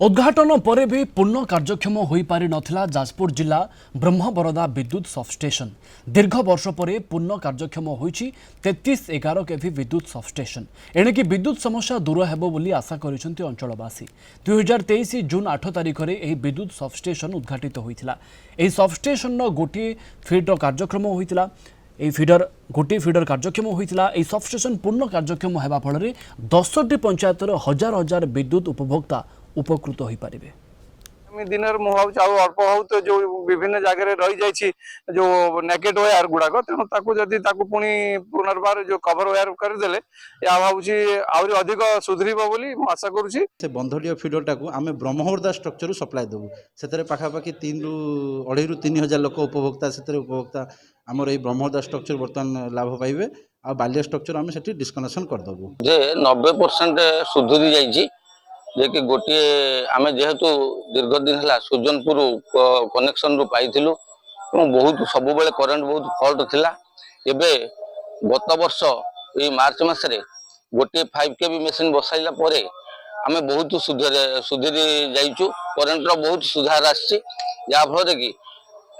उद्घाटन पर भी पूर्ण कार्यक्षम हो पारि नथिला जाजपुर जिला ब्रह्मबरदा विद्युत सबस्टेशन। दीर्घ वर्ष पर पूर्ण कार्यक्षम होईछि 3311 केवी विद्युत सबस्टेशन। एणिकी विद्युत समस्या दूर हेबो बोली आशा करिसेंति अंचलवासी। 2023 जून 8 तारिख रे एही विद्युत सबस्टेशन उद्घाटित होइथिला। एही सबस्टेशन गोटे फीडर कार्यक्रम होइथिला। এই ফিডর গোটি ফিডর কার্যক্ষম হয়েছিল। এই सबस्टेशन पूर्ण कार्यक्षम होगा फल 10टी पंचायतर हजार हजार विद्युत उपभोक्ता उपकृत हो पारे। दिन मु भाव अल्प हो तो जो विभिन्न जगह रही जाइए जो नेकेट वायर गुड़ाक तेणु जदि पुणी पुनर्बार जो कवर वायर करदे या भावी आहरी अधिक सुधर बोली आशा करुँच। बंधटीय फिडरटा को आम ब्रह्मबरदा स्ट्रक्चर सप्लाई देवु से पाखापाखि 3 ରୁ 2.5 ରୁ 3,000 लोक उपभोक्ता से उपभोक्ता आमर ये ब्रह्मबरदा स्ट्रक्चर बर्तमान लाभ पाइबे आ बालिया स्ट्रक्चर आम से डिस्कनेक्शन करदेबू। जे 90% सुधरी जाइए जे कि गोटे आम जेहेतु दीर्घ दिन है सुजनपुर कनेक्शन रू पाई बहुत सब करेन्ट बहुत फल्ट थिला। एबे गत वर्ष ये मार्च मसरे गोटे 5 kV मेसीन बसाइला परे आम बहुत सुधरी जाइचु। करेन्ट बहुत सुधार आसी फल कि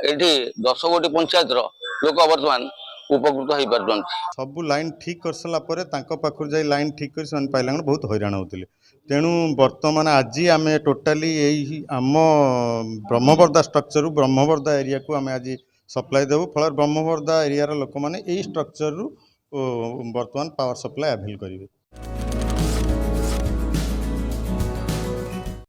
ये 10 गोटी पंचायत लोक बर्तमान उपकृत हो पार्टी। सब लाइन ठीक कर सारा पाखर जाई लाइन ठीक कर पाइला बहुत हैरान होते। तेणु बर्तमान आज आम टोटाली यही आम ब्रह्मबरदा स्ट्रक्चर ब्रह्मबरदा एरिया को आम आज सप्लाई देवु। फल ब्रह्मबरदा एरिया लोक मैंने यही स्ट्रक्चर बर्तमान पावर सप्लाई अवेल करेंगे।